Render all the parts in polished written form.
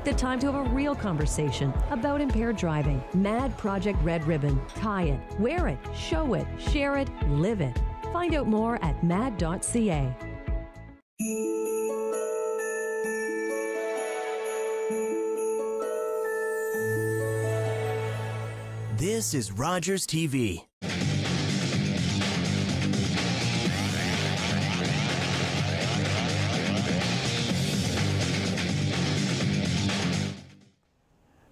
the time to have a real conversation about impaired driving. MAD Project Red Ribbon. Tie it, wear it, show it, share it, live it. Find out more at mad.ca. This is Rogers TV.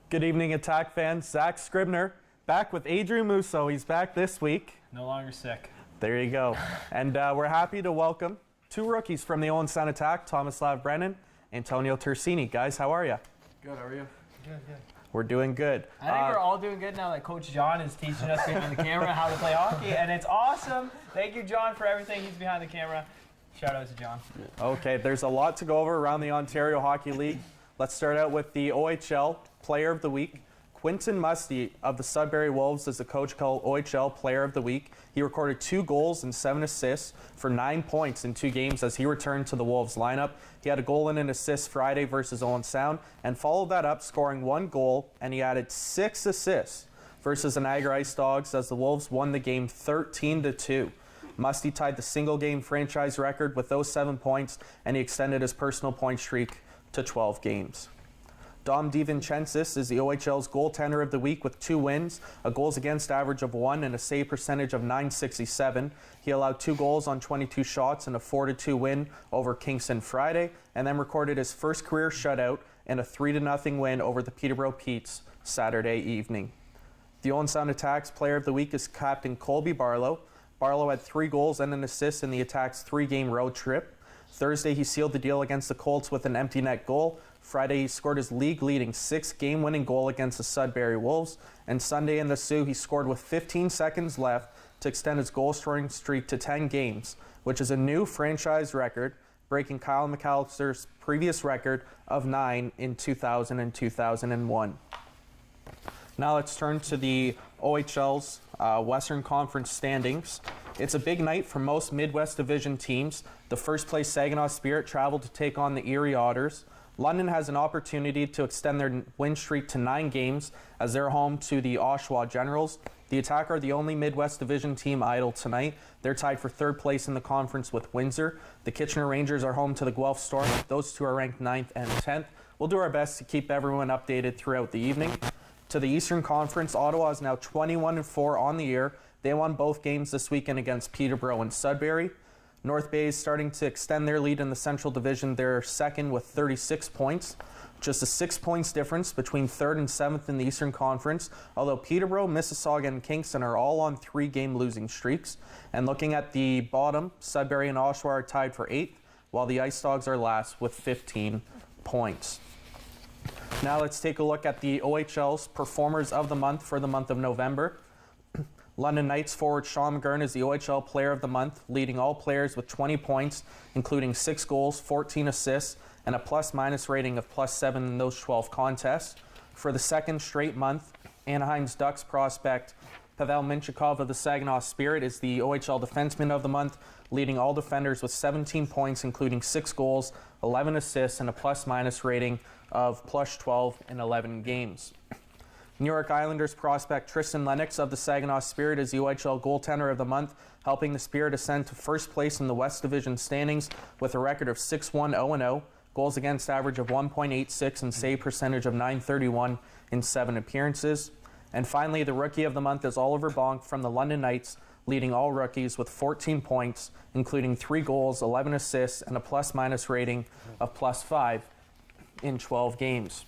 Good evening, Attack fans. Zach Scribner back with Adrien Mouseeau. He's back this week. No longer sick. There you go. And we're happy to welcome two rookies from the Owen Sound Attack, Tomislav, Brennan, Antonio Tersigni. Guys, how are you? Good, how are you? Good. We're doing good. I think we're all doing good now that Coach John is teaching us behind the camera how to play hockey, and it's awesome. Thank you, John, for everything. He's behind the camera. Shout out to John. Okay, there's a lot to go over around the Ontario Hockey League. Let's start out with the OHL Player of the Week. Quinton Musty of the Sudbury Wolves is the coach called OHL Player of the Week. He recorded 2 goals and 7 assists for 9 points in 2 games as he returned to the Wolves lineup. He had a goal and an assist Friday versus Owen Sound and followed that up scoring 1 goal, and he added 6 assists versus the Niagara Ice Dogs as the Wolves won the game 13-2. Musty tied the single-game franchise record with those 7 points, and he extended his personal point streak to 12 games. Dom DiVincentis is the OHL's goaltender of the week with 2 wins, a goals against average of 1 and a save percentage of .967. He allowed 2 goals on 22 shots in a 4-2 win over Kingston Friday, and then recorded his first career shutout in a 3-0 win over the Peterborough Petes Saturday evening. The Owen Sound Attack's Player of the Week is Captain Colby Barlow. Barlow had 3 goals and an assist in the Attack's 3-game road trip. Thursday, he sealed the deal against the Colts with an empty net goal. Friday, he scored his league-leading 6th game-winning goal against the Sudbury Wolves. And Sunday in the Sioux, he scored with 15 seconds left to extend his goal-scoring streak to 10 games, which is a new franchise record, breaking Kyle McAllister's previous record of 9 in 2000 and 2001. Now let's turn to the OHL's Western Conference standings. It's a big night for most Midwest Division teams. The first-place Saginaw Spirit traveled to take on the Erie Otters. London has an opportunity to extend their win streak to 9 games as they're home to the Oshawa Generals. The Attack are the only Midwest Division team idle tonight. They're tied for 3rd place in the conference with Windsor. The Kitchener Rangers are home to the Guelph Storm. Those two are ranked 9th and 10th. We'll do our best to keep everyone updated throughout the evening. To the Eastern Conference, Ottawa is now 21-4 on the year. They won both games this weekend against Peterborough and Sudbury. North Bay is starting to extend their lead in the Central Division. They're second with 36 points. Just a 6 points difference between 3rd and 7th in the Eastern Conference, although Peterborough, Mississauga, and Kingston are all on 3-game losing streaks. And looking at the bottom, Sudbury and Oshawa are tied for 8th, while the Ice Dogs are last with 15 points. Now let's take a look at the OHL's Performers of the Month for the month of November. London Knights forward Sean McGurn is the OHL Player of the Month, leading all players with 20 points, including 6 goals, 14 assists, and a plus-minus rating of +7 in those 12 contests. For the second straight month, Anaheim's Ducks prospect Pavel Minchikov of the Saginaw Spirit is the OHL Defenseman of the Month, leading all defenders with 17 points, including 6 goals, 11 assists, and a plus-minus rating of +12 in 11 games. New York Islanders prospect Tristan Lennox of the Saginaw Spirit is the OHL Goaltender of the Month, helping the Spirit ascend to first place in the West Division standings with a record of 6-1-0-0, goals against average of 1.86 and save percentage of .931 in 7 appearances. And finally, the Rookie of the Month is Oliver Bonk from the London Knights, leading all rookies with 14 points, including 3 goals, 11 assists, and a plus-minus rating of +5 in 12 games.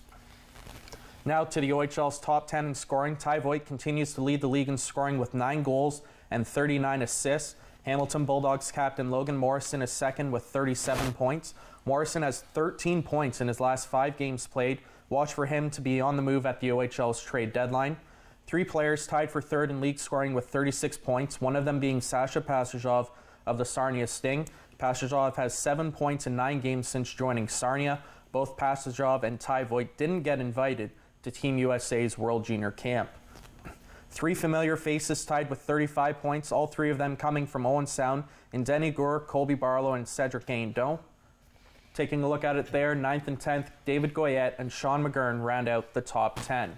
Now to the OHL's top 10 in scoring. Ty Voigt continues to lead the league in scoring with 9 goals and 39 assists. Hamilton Bulldogs captain Logan Morrison is second with 37 points. Morrison has 13 points in his last 5 games played. Watch for him to be on the move at the OHL's trade deadline. 3 players tied for third in league scoring with 36 points, one of them being Sasha Pasajov of the Sarnia Sting. Pasajov has 7 points in 9 games since joining Sarnia. Both Pasajov and Ty Voigt didn't get invited to Team USA's World Junior Camp. 3 familiar faces tied with 35 points, all 3 of them coming from Owen Sound, in Denny Gore, Colby Barlow, and Cedric Aindon. Taking a look at it there, 9th and 10th, David Goyette and Sean McGurn round out the top 10.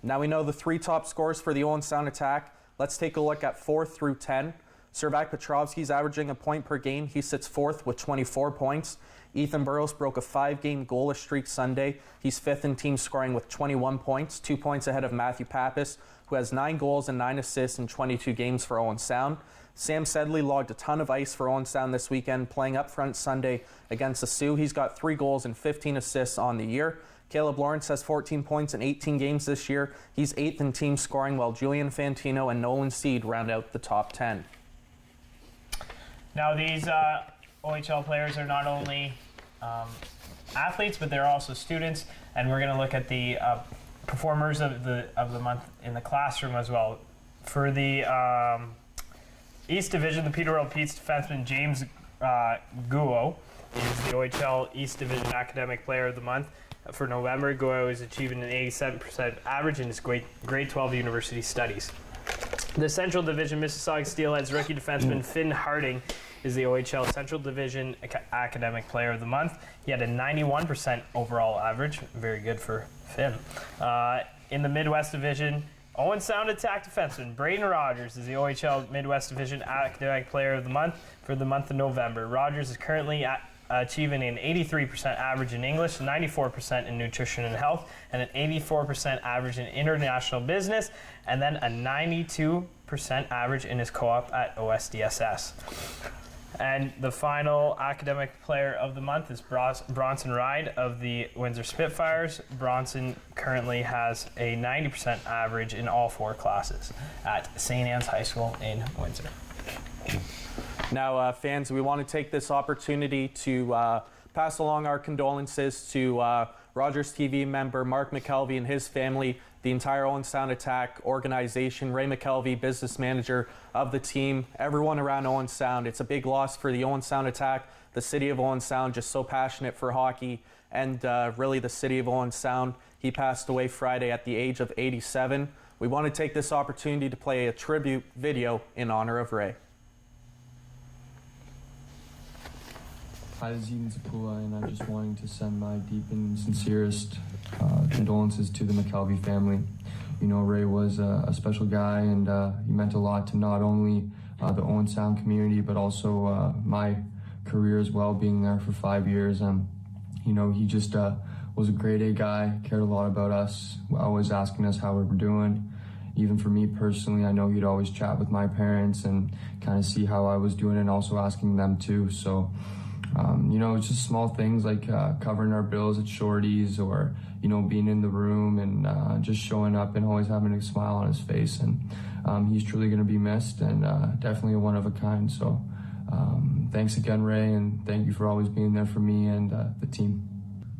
Now we know the 3 top scores for the Owen Sound attack. Let's take a look at 4 through 10. Servac Petrovsky's averaging a point per game. He sits 4th with 24 points. Ethan Burrows broke a 5-game goalless streak Sunday. He's 5th in team scoring with 21 points, 2 points ahead of Matthew Pappas, who has 9 goals and 9 assists in 22 games for Owen Sound. Sam Sedley logged a ton of ice for Owen Sound this weekend, playing up front Sunday against the Sioux. He's got 3 goals and 15 assists on the year. Caleb Lawrence has 14 points in 18 games this year. He's 8th in team scoring, while Julian Fantino and Nolan Seed round out the top 10. Now these OHL players are not only athletes, but they're also students, and we're going to look at the performers of the month in the classroom as well. For the East Division, the Peterborough Pete's defenseman James Guo is the OHL East Division Academic Player of the Month. For November, Guo is achieving an 87% average in his grade 12 university studies. The Central Division Mississauga Steelheads rookie defenseman Finn Harding is the OHL Central Division Academic Player of the Month. He had a 91% overall average, very good for Finn. In the Midwest Division, Owen Sound attack defenseman Braden Rogers is the OHL Midwest Division Academic Player of the Month for the month of November. Rogers is currently achieving an 83% average in English, 94% in nutrition and health, and an 84% average in international business, and then a 92% average in his co-op at OSDSS. And the final academic player of the month is Bronson Ride of the Windsor Spitfires. Bronson currently has a 90% average in all 4 classes at St. Anne's High School in Windsor. Now, fans, we want to take this opportunity to pass along our condolences to Rogers TV member Mark McKelvey and his family, the entire Owen Sound Attack organization, Ray McKelvey, business manager of the team, everyone around Owen Sound. It's a big loss for the Owen Sound Attack, the city of Owen Sound, just so passionate for hockey, and really the city of Owen Sound. He passed away Friday at the age of 87. We want to take this opportunity to play a tribute video in honor of Ray. Hi, this is Eden Zapula, and I'm just wanting to send my deep and sincerest condolences to the McKelvey family. You know, Ray was a special guy, and he meant a lot to not only the Owen Sound community, but also my career as well, being there for 5 years. You know, he just was a grade A guy, cared a lot about us, always asking us how we were doing. Even for me personally, I know he'd always chat with my parents and kind of see how I was doing, and also asking them too. So, you know, it's just small things like covering our bills at Shorty's, or, you know, being in the room and just showing up and always having a smile on his face. And he's truly going to be missed, and definitely a one of a kind. So thanks again, Ray, and thank you for always being there for me and the team.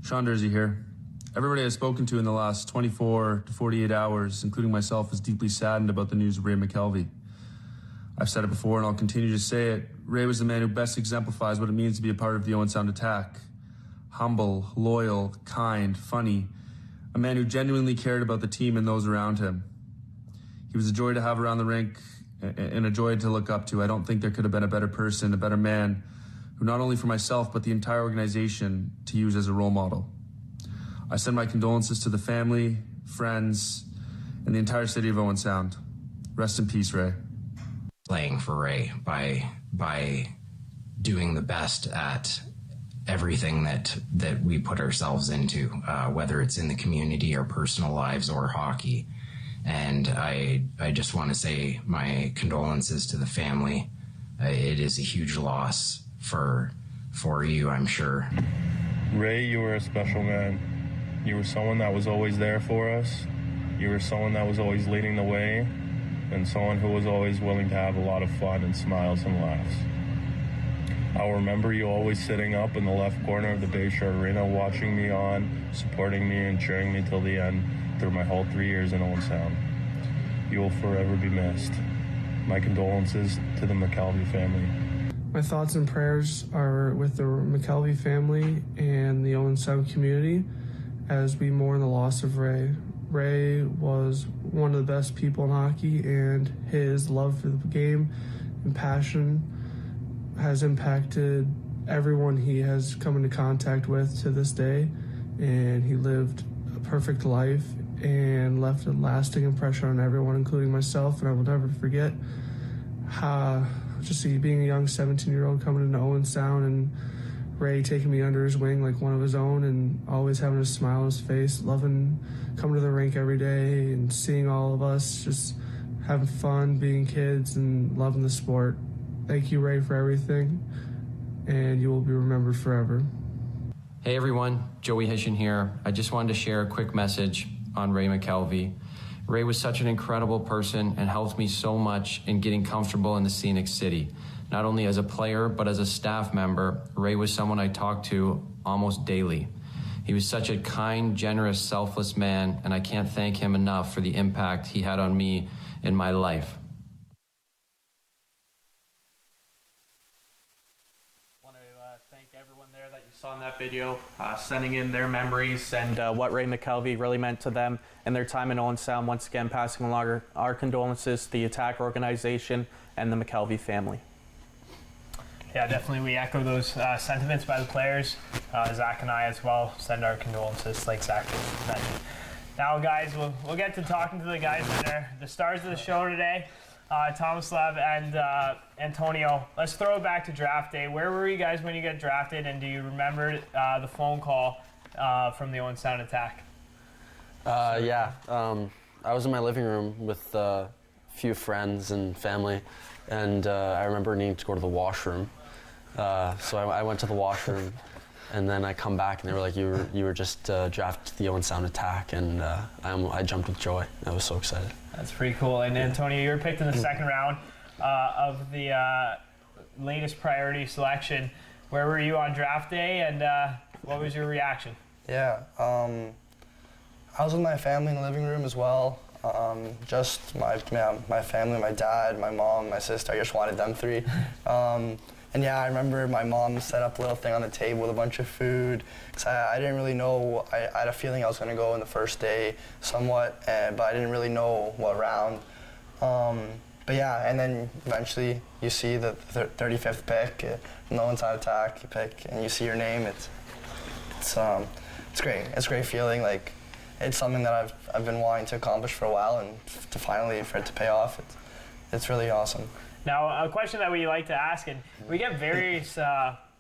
Sean Dersey here. Everybody I've spoken to in the last 24 to 48 hours, including myself, is deeply saddened about the news of Ray McKelvey. I've said it before and I'll continue to say it. Ray was the man who best exemplifies what it means to be a part of the Owen Sound Attack. Humble, loyal, kind, funny. A man who genuinely cared about the team and those around him. He was a joy to have around the rink and a joy to look up to. I don't think there could have been a better person, a better man, who not only for myself but the entire organization to use as a role model. I send my condolences to the family, friends, and the entire city of Owen Sound. Rest in peace, Ray. Playing for Ray by doing the best at everything that we put ourselves into, whether it's in the community, our personal lives, or hockey. And I just want to say my condolences to the family. It is a huge loss for you, I'm sure. Ray, you were a special man. You were someone that was always there for us. You were someone that was always leading the way, and someone who was always willing to have a lot of fun and smiles and laughs. I'll remember you always sitting up in the left corner of the Bayshore Arena, watching me on, supporting me and cheering me till the end through my whole 3 years in Owen Sound. You will forever be missed. My condolences to the McKelvey family. My thoughts and prayers are with the McKelvey family and the Owen Sound community as we mourn the loss of Ray. Ray was one of the best people in hockey, and his love for the game and passion has impacted everyone he has come into contact with to this day, and he lived a perfect life and left a lasting impression on everyone, including myself, and I will never forget how just being a young 17-year-old coming into Owen Sound and Ray taking me under his wing like one of his own and always having a smile on his face, loving coming to the rink every day and seeing all of us just having fun, being kids, and loving the sport. Thank you, Ray, for everything, and you will be remembered forever. Hey everyone, Joey Hishon here. I just wanted to share a quick message on Ray McKelvey. Ray was such an incredible person and helped me so much in getting comfortable in the scenic city. Not only as a player, but as a staff member, Ray was someone I talked to almost daily. He was such a kind, generous, selfless man, and I can't thank him enough for the impact he had on me in my life. Thank everyone there that you saw in that video, sending in their memories and what Ray McKelvey really meant to them and their time in Owen Sound. Once again, passing along our condolences to the Attack organization and the McKelvey family. Yeah, definitely we echo those sentiments by the players. Zach and I as well send our condolences like Zach mentioned. Now guys, we'll get to talking to the guys that are the stars of the show today. Tomislav and Antonio. Let's throw it back to draft day. Where were you guys when you got drafted, and do you remember the phone call from the Owen Sound Attack? Yeah, I was in my living room with a few friends and family, and I remember needing to go to the washroom. So I went to the washroom, and then I come back, and they were like, "You were just drafted to the Owen Sound Attack," and I jumped with joy. I was so excited. That's pretty cool. And Antonio, you were picked in the second round of the latest priority selection. Where were you on draft day, and what was your reaction? Yeah, I was with my family in the living room as well. Just my family, my dad, my mom, my sister. I just wanted them three. And yeah, I remember my mom set up a little thing on the table with a bunch of food. Cause I didn't really know, I had a feeling I was gonna go in the first day somewhat, but I didn't really know what round. But yeah, and then eventually you see the 35th pick, no one's on attack, you pick, and you see your name. It's great. It's a great feeling. Like, it's something that I've been wanting to accomplish for a while, and to finally for it to pay off, it's really awesome. Now, a question that we like to ask, and we get various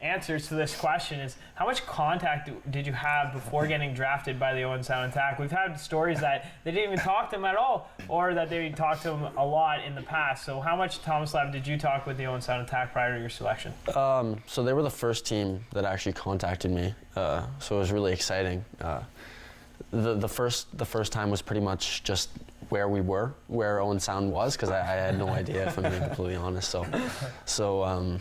answers to this question, is how much contact did you have before getting drafted by the Owen Sound Attack? We've had stories that they didn't even talk to him at all, or that they talked to him a lot in the past. So how much, Tomislav, did you talk with the Owen Sound Attack prior to your selection? So they were the first team that actually contacted me, so it was really exciting. The first time was pretty much just where Owen Sound was, because I had no idea, if I'm being completely honest. So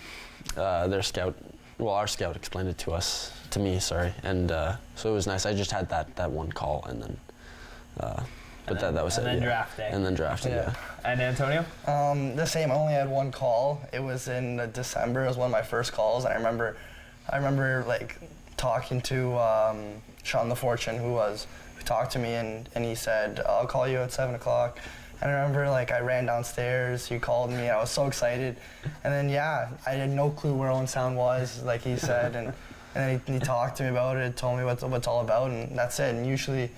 their scout, our scout explained it to me, and so it was nice. I just had that one call, and then, that was it. And then draft day. And then drafted, yeah. And Antonio? The same. I only had one call. It was in December. It was one of my first calls. And I remember like talking to Sean LaFortune, who talked to me, and he said, "I'll call you at 7 o'clock." And I remember like I ran downstairs, he called me, I was so excited. And then yeah, I had no clue where Owen Sound was, like he said, and then he talked to me about it, told me what it's all about, and that's it. And usually,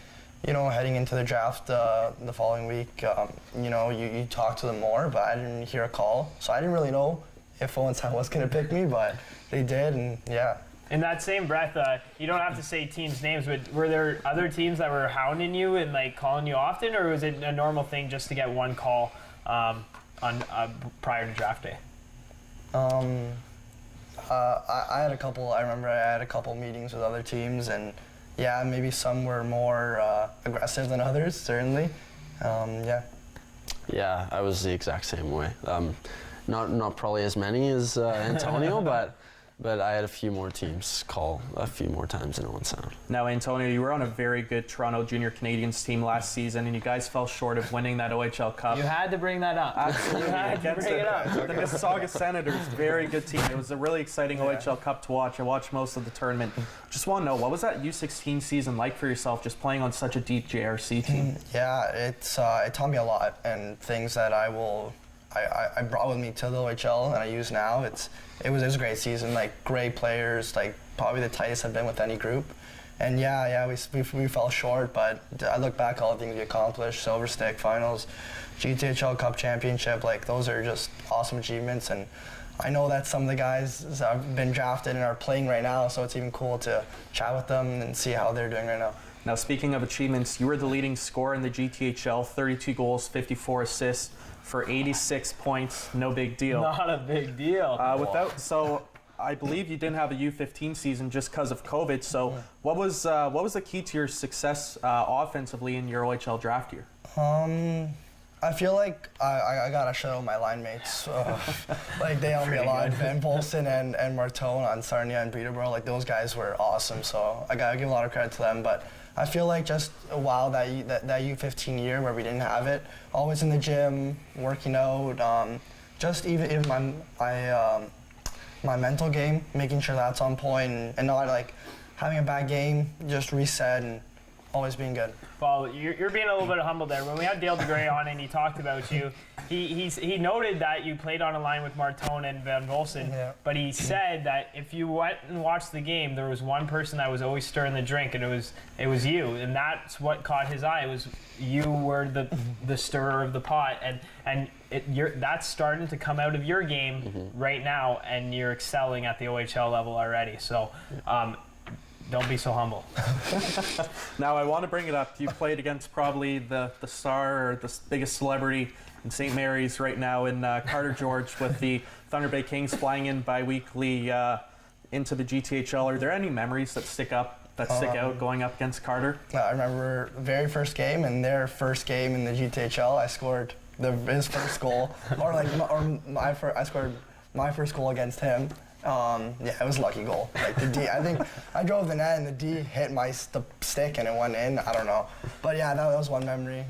heading into the draft the following week, you talk to them more, but I didn't hear a call. So I didn't really know if Owen Sound was gonna pick me, but they did, and yeah. In that same breath, you don't have to say teams' names, but were there other teams that were hounding you and like calling you often, or was it a normal thing just to get one call prior to draft day? I had a couple. I remember I had a couple meetings with other teams, and yeah, maybe some were more aggressive than others. Certainly, yeah. Yeah, I was the exact same way. Not probably as many as Antonio, but I had a few more teams call a few more times in Owen Sound. Now, Antonio, you were on a very good Toronto Junior Canadians team last season, and you guys fell short of winning that OHL Cup. You had to bring that up. Absolutely. You had to bring it up. The Mississauga Senators, very good team. It was a really exciting OHL Cup to watch. I watched most of the tournament. Just want to know, what was that U16 season like for yourself, just playing on such a deep JRC team? Yeah, it taught me a lot, and things that I will I brought with me to the OHL and I use now. It was a great season, like great players, like probably the tightest I've been with any group. And we fell short, but I look back all the things we accomplished, Silver Stick Finals, GTHL Cup Championship, like those are just awesome achievements. And I know that some of the guys have been drafted and are playing right now, so it's even cool to chat with them and see how they're doing right now. Now, speaking of achievements, you were the leading scorer in the GTHL, 32 goals, 54 assists for 86 points. No big deal. Not a big deal. So I believe you didn't have a U15 season just because of COVID. So what was the key to your success offensively in your OHL draft year? I feel like I gotta show my line mates. Like they helped me a lot. Ben Bolson and Martone on Sarnia and Peterborough, like those guys were awesome. So I gotta give a lot of credit to them. But I feel like just that U15 year where we didn't have it, always in the gym, working out, just even my mental game, making sure that's on point and not like having a bad game, just reset and always being good. Well, you're being a little bit humble there. When we had Dale DeGray on and he talked about you, he noted that you played on a line with Martone and Van Volsen, but he said that if you went and watched the game, there was one person that was always stirring the drink, and it was you, and that's what caught his eye. It was you were the stirrer of the pot, and that's starting to come out of your game right now, and you're excelling at the OHL level already. So. Don't be so humble. Now, I want to bring it up. You played against probably the star or the biggest celebrity in St. Mary's right now in Carter George with the Thunder Bay Kings flying in bi-weekly into the GTHL. Are there any memories that stick out going up against Carter? I remember very first game and their first game in the GTHL. I scored his first goal, I scored my first goal against him. It was a lucky goal. Like the D, I think I drove the net and the D hit the stick and it went in. I don't know, but yeah, that was one memory.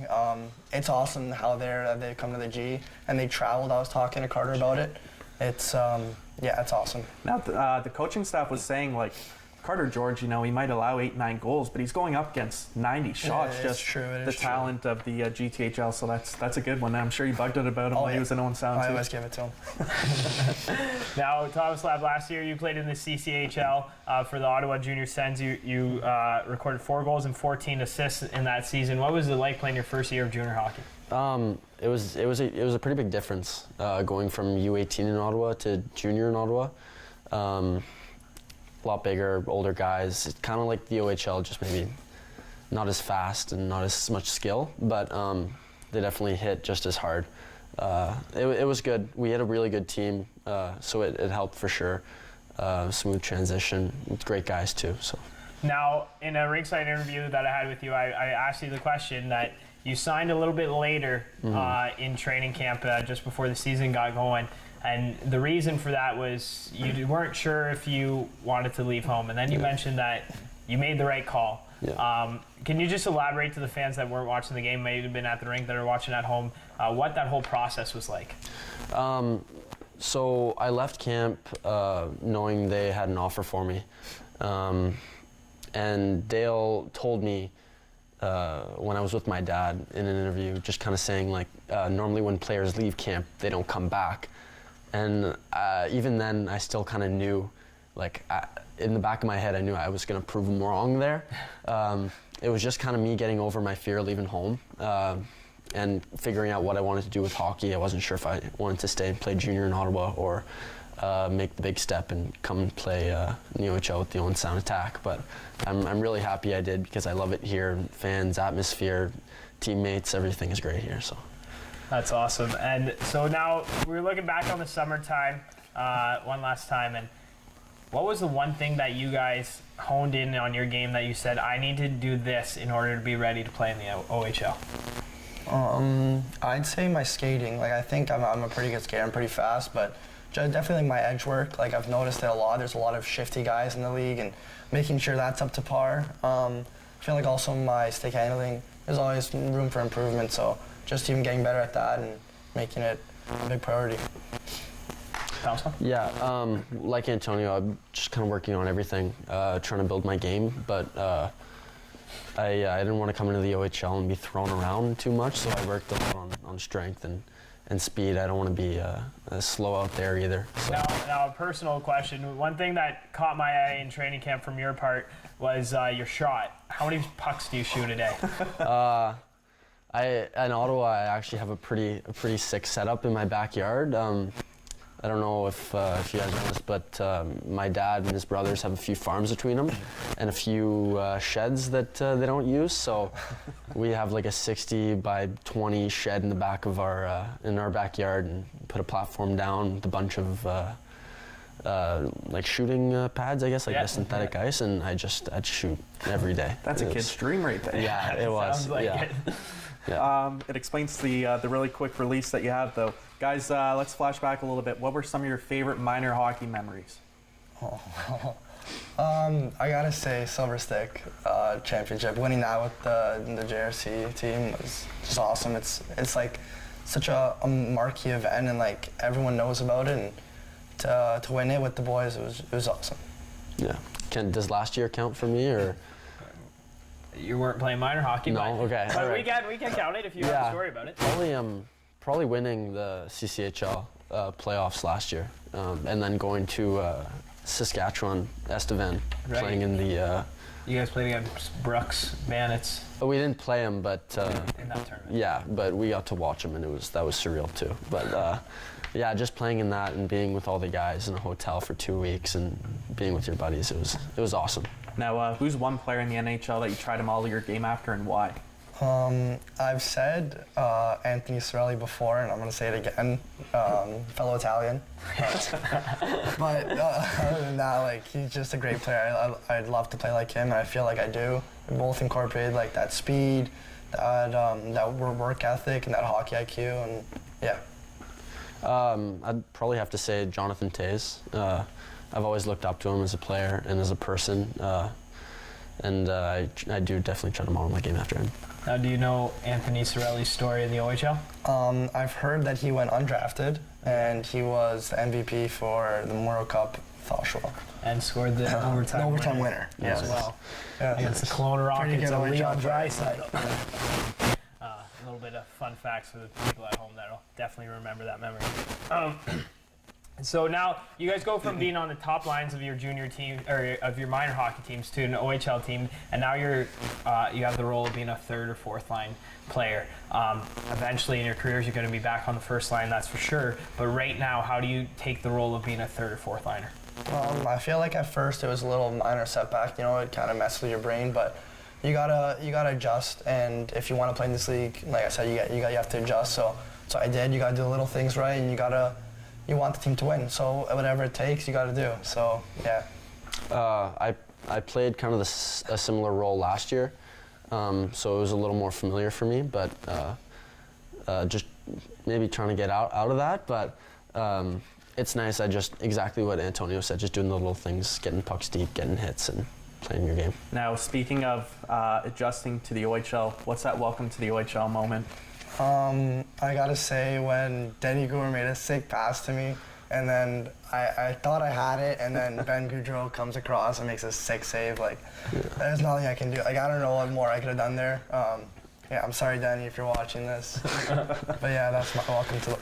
It's awesome how they've come to the G and they traveled. I was talking to Carter about it. It's it's awesome. Now the coaching staff was saying like Carter George, he might allow 8-9 goals, but he's going up against 90 shots. The talent of the GTHL, so that's a good one. I'm sure you bugged it about him when he was in Owen Sound too. I always give it to him. Now, Tomislav, last year you played in the CCHL for the Ottawa Junior Sens. You recorded 4 goals and 14 assists in that season. What was it like playing your first year of junior hockey? It was a pretty big difference going from U18 in Ottawa to junior in Ottawa. A lot bigger, older guys. It's kind of like the OHL, just maybe not as fast and not as much skill, but they definitely hit just as hard. It was good. We had a really good team, so it helped for sure. Smooth transition with great guys too. So. Now, in a ringside interview that I had with you, I asked you the question that you signed a little bit later in training camp, just before the season got going. And the reason for that was you weren't sure if you wanted to leave home. And then you mentioned that you made the right call. Yeah. Can you just elaborate to the fans that weren't watching the game, may have been at the rink, that are watching at home, what that whole process was like? So I left camp knowing they had an offer for me. And Dale told me when I was with my dad in an interview, just kind of saying like, normally when players leave camp, they don't come back. And even then, I still kind of knew, like, in the back of my head, I knew I was going to prove them wrong there. It was just kind of me getting over my fear leaving home and figuring out what I wanted to do with hockey. I wasn't sure if I wanted to stay and play junior in Ottawa or make the big step and come and play in the OHL with the Owen Sound Attack. But I'm really happy I did because I love it here. Fans, atmosphere, teammates, everything is great here. So. That's awesome. And so now we're looking back on the summertime one last time. And what was the one thing that you guys honed in on your game that you said, I need to do this in order to be ready to play in the OHL? I'd say my skating. Like, I think I'm a pretty good skater. I'm pretty fast, but definitely my edge work. Like, I've noticed it a lot. There's a lot of shifty guys in the league, and making sure that's up to par. I feel like also my stick handling, there's always room for improvement. So just even getting better at that and making it a big priority. Yeah, like Antonio, I'm just kind of working on everything, trying to build my game, but I didn't want to come into the OHL and be thrown around too much, so I worked a lot on strength and and speed. I don't want to be slow out there either. So. Now, a personal question. One thing that caught my eye in training camp from your part was your shot. How many pucks do you shoot a day? In Ottawa, I actually have a pretty sick setup in my backyard. I don't know if you guys know this, but my dad and his brothers have a few farms between them and a few sheds that they don't use. So we have like a 60 by 20 shed in the back of in our backyard, and put a platform down with a bunch of like shooting pads, I guess, like the synthetic ice, and I'd shoot every day. That's a kid's dream right there. Yeah, it was. Sounds like yeah. it. Yeah. It explains the really quick release that you have, though. Guys, let's flash back a little bit. What were some of your favorite minor hockey memories? I gotta say Silver Stick championship. Winning that with the JRC team was just awesome. It's like such a marquee event, and like everyone knows about it. And to win it with the boys, it was awesome. Yeah. Does last year count for me, or? You weren't playing minor hockey. No, but, okay. But right. we can count it if you have a story about it. Probably winning the CCHL playoffs last year, and then going to Saskatchewan, Estevan, playing in the. You guys played against Brooks Bandits. We didn't play them, but in that tournament. Yeah, but we got to watch them, and that was surreal too. But yeah, just playing in that and being with all the guys in a hotel for 2 weeks and being with your buddies, it was awesome. Now, who's one player in the NHL that you try to model your game after, and why? I've said Anthony Cirelli before, and I'm going to say it again, fellow Italian. But other than that, like, he's just a great player. I'd love to play like him, and I feel like I do. We both incorporated like that speed, that work ethic, and that hockey IQ, and yeah. I'd probably have to say Jonathan Toews. I've always looked up to him as a player and as a person, and I do definitely try to model my game after him. Now, do you know Anthony Cirelli's story in the OHL? I've heard that he went undrafted, and he was the MVP for the Memorial Cup Oshawa. And scored the overtime winner yes. as well. Yeah. Against the Kelowna Rockets and Leon job. Draisaitl. A little bit of fun facts for the people at home that'll definitely remember that memory. So now you guys go from being on the top lines of your junior team or of your minor hockey teams to an OHL team, and now you have the role of being a third or fourth line player. Eventually in your careers you're going to be back on the first line, that's for sure. But right now, how do you take the role of being a third or fourth liner? I feel like at first it was a little minor setback. It kind of messes with your brain, but you gotta adjust. And if you want to play in this league, like I said, you have to adjust. So I did. You gotta do the little things right, and you want the team to win. So whatever it takes, you gotta do. So yeah. I played kind of a similar role last year, so it was a little more familiar for me. But just maybe trying to get out of that. But it's nice. Exactly what Antonio said, just doing the little things, getting pucks deep, getting hits, and playing your game. Now, speaking of adjusting to the OHL, what's that welcome to the OHL moment? I gotta say, when Denny Gour made a sick pass to me, and then I thought I had it, and then Ben Goudreau comes across and makes a sick save. Like, there's nothing I can do. Like, I don't know what more I could have done there. Yeah, I'm sorry, Denny, if you're watching this. But yeah, that's my welcome to the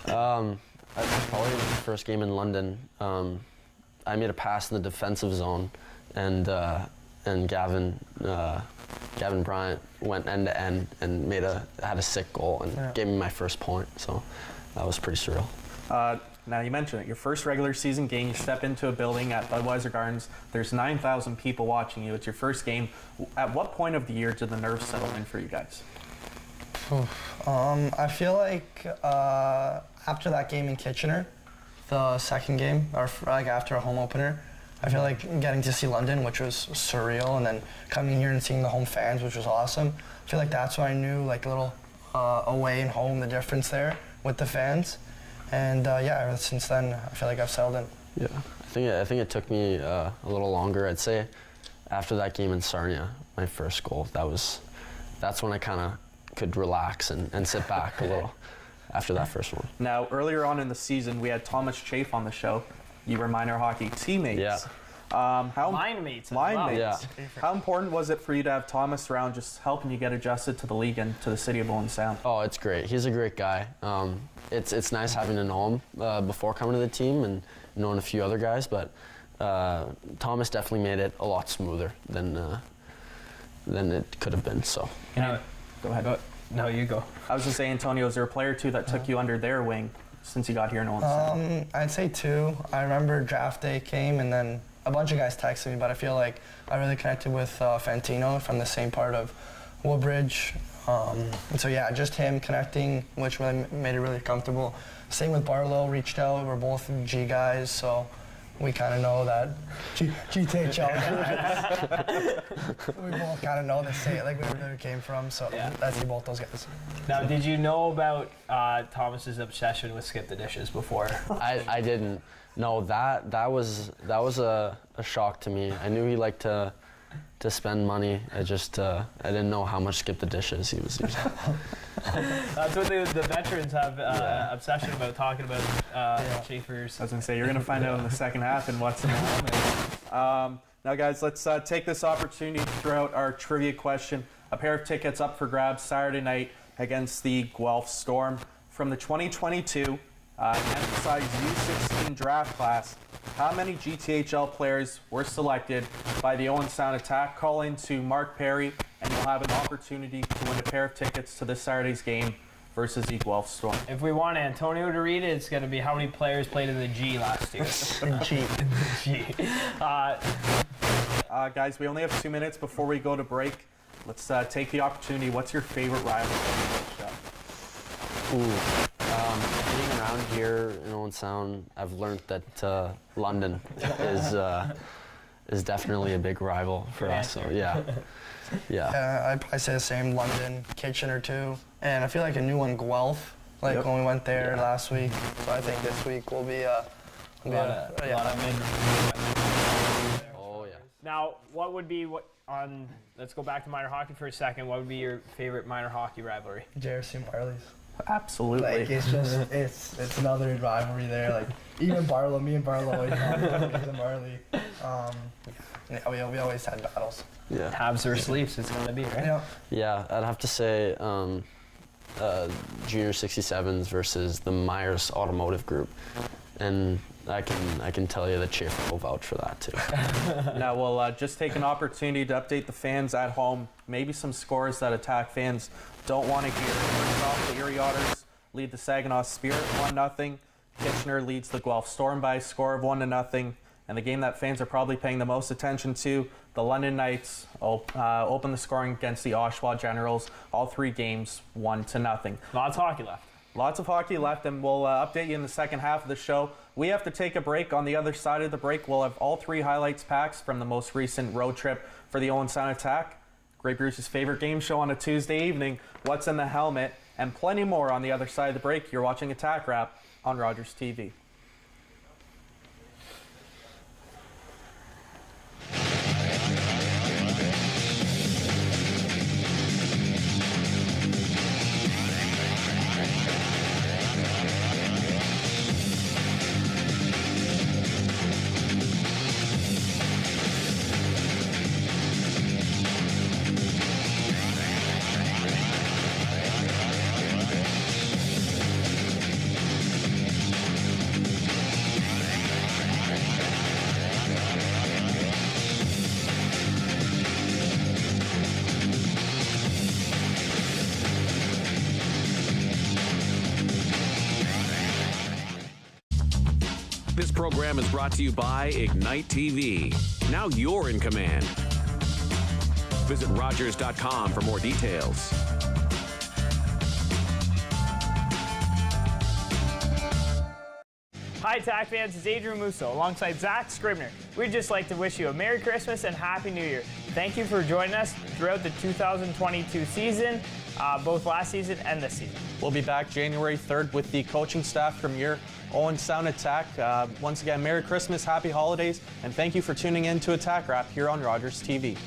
OHL. Probably the first game in London. I made a pass in the defensive zone, and Gavin Bryant went end to end and had a sick goal and gave me my first point. So that was pretty surreal. Now you mentioned it, your first regular season game, you step into a building at Budweiser Gardens, there's 9,000 people watching you, it's your first game. At what point of the year did the nerves settle in for you guys? I feel like after that game in Kitchener, the second game, or like after a home opener, I feel like getting to see London, which was surreal, and then coming here and seeing the home fans, which was awesome. I feel like that's when I knew, like, a little away and home, the difference there with the fans. And yeah, ever since then, I feel like I've settled in. Yeah, I think it took me a little longer. I'd say after that game in Sarnia, my first goal, that's when I kind of could relax and sit back a little after that first one. Now, earlier on in the season, we had Thomas Chafe on the show. You were minor hockey teammates. Yeah. Line mates. Yeah. How important was it for you to have Thomas around, just helping you get adjusted to the league and to the city of Owen Sound? Oh, it's great. He's a great guy. It's nice having to know him before coming to the team and knowing a few other guys, but Thomas definitely made it a lot smoother than it could have been. So. Go ahead. No, you go. I was going to say, Antonio, is there a player or two that took you under their wing since you got here in Owen Sound? I'd say 2. I remember draft day came, and then a bunch of guys texted me, but I feel like I really connected with Fantino from the same part of Woodbridge. And so, yeah, just him connecting, which really made it really comfortable. Same with Barlow, reached out. We're both G guys, so we kind of know that GTHL guys. We both kind of know the state, like where we came from, so that's both those guys. Now, did you know about Thomas's obsession with Skip the Dishes before? I didn't. No, that was a shock to me. I knew he liked to spend money. I didn't know how much Skip the Dishes he was using. That's what the veterans have obsession about, talking about Schaefer's. I was going to say, you're going to find out in the second half and what's in the helmet. Now, guys, let's take this opportunity to throw out our trivia question. A pair of tickets up for grabs Saturday night against the Guelph Storm. From the 2022 emphasized U16 draft class, how many GTHL players were selected by the Owen Sound Attack? Call in to Mark Perry, and you'll have an opportunity to win a pair of tickets to this Saturday's game versus the Guelph Storm. If we want Antonio to read it, it's going to be how many players played in the G last year. G. Guys, we only have 2 minutes before we go to break. Let's take the opportunity. What's your favorite rivalry? Being around here in Owen Sound, I've learned that London is definitely a big rival for us. So yeah. I say the same. London, Kitchener too, and I feel like a new one, Guelph. Like when we went there last week. So I think this week will be a lot of mid. Oh yeah. Now, what would be let's go back to minor hockey for a second. What would be your favorite minor hockey rivalry? JRC and Barley's. Absolutely. Like it's just it's another rivalry there. Like even Barlow, me and Barlow always and Barley. We always had battles. Yeah. Habs or sleeps, it's gonna be, right? Yeah, I'd have to say Junior 67s versus the Myers Automotive Group, and I can tell you that Schaefer will vouch for that too. Now we'll just take an opportunity to update the fans at home. Maybe some scores that Attack fans don't want to hear. First off, the Erie Otters lead the Saginaw Spirit 1-0. Kitchener leads the Guelph Storm by a score of 1-0. And the game that fans are probably paying the most attention to, the London Knights open the scoring against the Oshawa Generals. All 3 games 1-0. Lots of hockey left. Lots of hockey left, and we'll update you in the second half of the show. We have to take a break. On the other side of the break, we'll have all 3 highlights packs from the most recent road trip for the Owen Sound Attack, Grey Bruce's favorite game show on a Tuesday evening, What's in the Helmet, and plenty more on the other side of the break. You're watching Attack Wrap on Rogers TV. This program is brought to you by Ignite TV. Now you're in command. Visit Rogers.com for more details. Hi, Attack fans. It's Adrien Mouseeau alongside Zach Scribner. We'd just like to wish you a Merry Christmas and Happy New Year. Thank you for joining us throughout the 2022 season, both last season and this season. We'll be back January 3rd with the coaching staff from your Owen Sound Attack. Once again, Merry Christmas, Happy Holidays, and thank you for tuning in to Attack Wrap here on Rogers TV.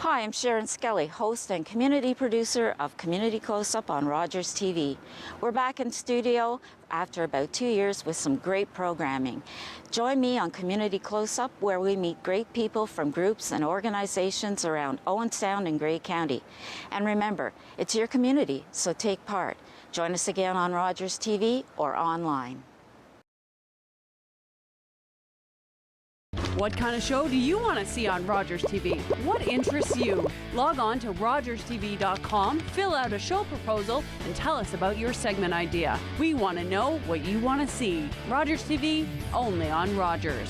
Hi, I'm Sharon Skelly, host and community producer of Community Close-Up on Rogers TV. We're back in studio after about 2 years with some great programming. Join me on Community Close-Up, where we meet great people from groups and organizations around Owen Sound and Grey County. And remember, it's your community, so take part. Join us again on Rogers TV or online. What kind of show do you want to see on Rogers TV? What interests you? Log on to rogerstv.com, fill out a show proposal, and tell us about your segment idea. We want to know what you want to see. Rogers TV, only on Rogers.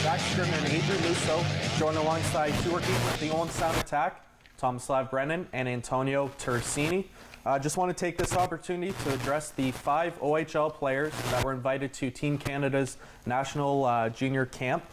Back Scribner and Adrien Mouseeau, joined alongside two working with the Owen Sound Attack, Tomislav, Brennan, and Antonio Tersigni. Just want to take this opportunity to address the 5 OHL players that were invited to Team Canada's National Junior Camp.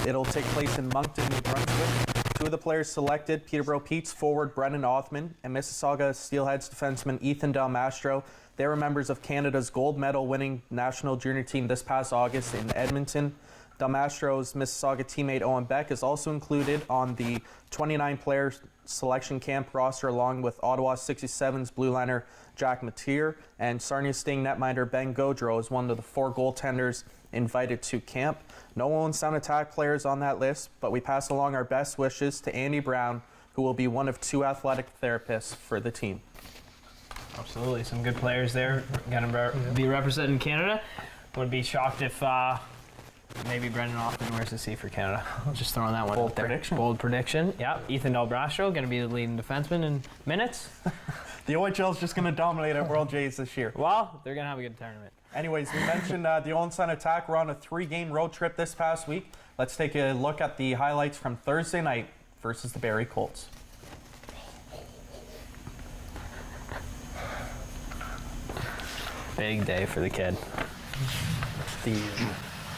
It'll take place in Moncton, New Brunswick. 2 of the players selected, Peterborough Pete's forward Brennan Othman and Mississauga Steelheads defenseman Ethan Del Mastro. They were members of Canada's gold medal winning national junior team this past August in Edmonton. Del Mastro's Mississauga teammate Owen Beck is also included on the 29-player selection camp roster, along with Ottawa 67's blue liner Jack Mateer, and Sarnia Sting netminder Ben Gaudreau is one of the 4 goaltenders invited to camp. No Owen Sound Attack players on that list, but we pass along our best wishes to Andy Brown, who will be one of 2 athletic therapists for the team. Absolutely, some good players there going to be representing Canada. Would be shocked if maybe Brendan Othman wears the C for Canada. I'll just throw that one out there. Bold prediction. Yeah, Ethan Del Mastro going to be the leading defenseman in minutes. The OHL is just going to dominate at World Jays this year. Well, they're going to have a good tournament. Anyways, we mentioned the Owen Sound Attack. We're on a 3-game road trip this past week. Let's take a look at the highlights from Thursday night versus the Barrie Colts. Big day for the kid.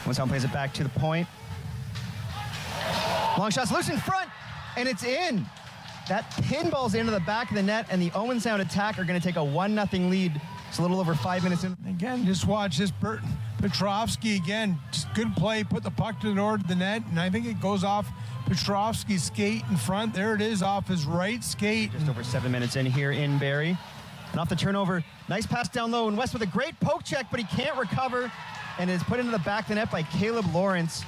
Owen Sound plays it back to the point. Long shot's loose in front, and it's in. That pinball's into the back of the net, and the Owen Sound Attack are going to take a 1-0 lead. It's a little over 5 minutes in. Again, just watch this Petrovsky again. Just good play, put the puck to the north of the net, and I think it goes off Petrovsky's skate in front. There it is, off his right skate. Just over 7 minutes in here in Barrie. And off the turnover, nice pass down low, and West with a great poke check, but he can't recover, and is put into the back of the net by Caleb Lawrence.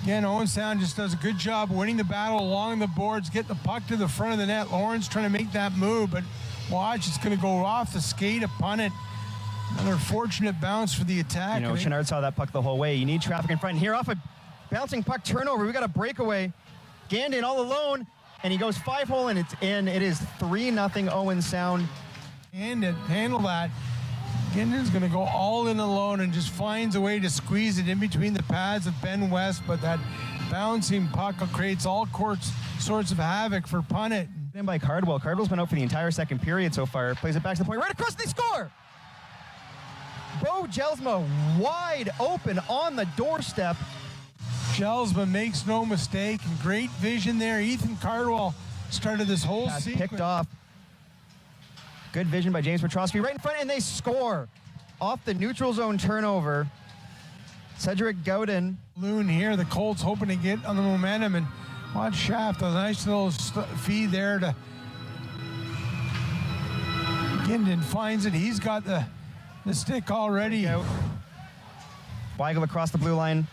Again, Owen Sound just does a good job winning the battle along the boards, get the puck to the front of the net. Lawrence trying to make that move, but watch, it's going to go off the skate upon it. Another fortunate bounce for the Attack. You know, Chenard saw that puck the whole way. You need traffic in front. And here off a bouncing puck turnover, we got a breakaway. Gandon all alone, and he goes 5-hole, and it's in. It is 3-0 Owen Sound. And handle that. Gandon's going to go all in alone and just finds a way to squeeze it in between the pads of Ben West, but that bouncing puck creates all sorts of havoc for Punnett. In by Cardwell. Cardwell's been out for the entire second period so far. Plays it back to the point, right across, they score! Bo Jelsma wide open on the doorstep. Jelsma makes no mistake, and great vision there. Ethan Cardwell started this whole sequence. Picked off. Good vision by James Petrovsky right in front, and they score off the neutral zone turnover. Cedric Gowden. Loon here, the Colts hoping to get on the momentum, and watch Shaft, a nice little feed there to Gindon finds it. He's got the stick already. Weigel across the blue line,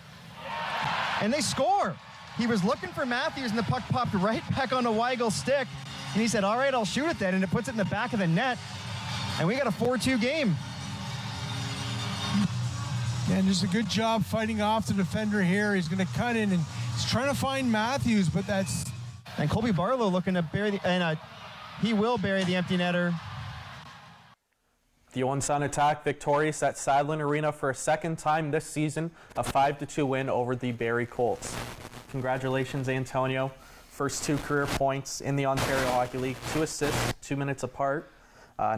and they score. He was looking for Matthews, and the puck popped right back onto Weigel's stick. And he said, all right, I'll shoot it then. And it puts it in the back of the net. And we got a 4-2 game. And just a good job fighting off the defender here. He's going to cut in, and he's trying to find Matthews, but that's... And Colby Barlow looking to bury the... And he will bury the empty netter. The Owen Sound Attack victorious at Sadlin Arena for a second time this season, a 5-2 win over the Barrie Colts. Congratulations, Antonio. First 2 career points in the Ontario Hockey League, 2 assists, 2 minutes apart.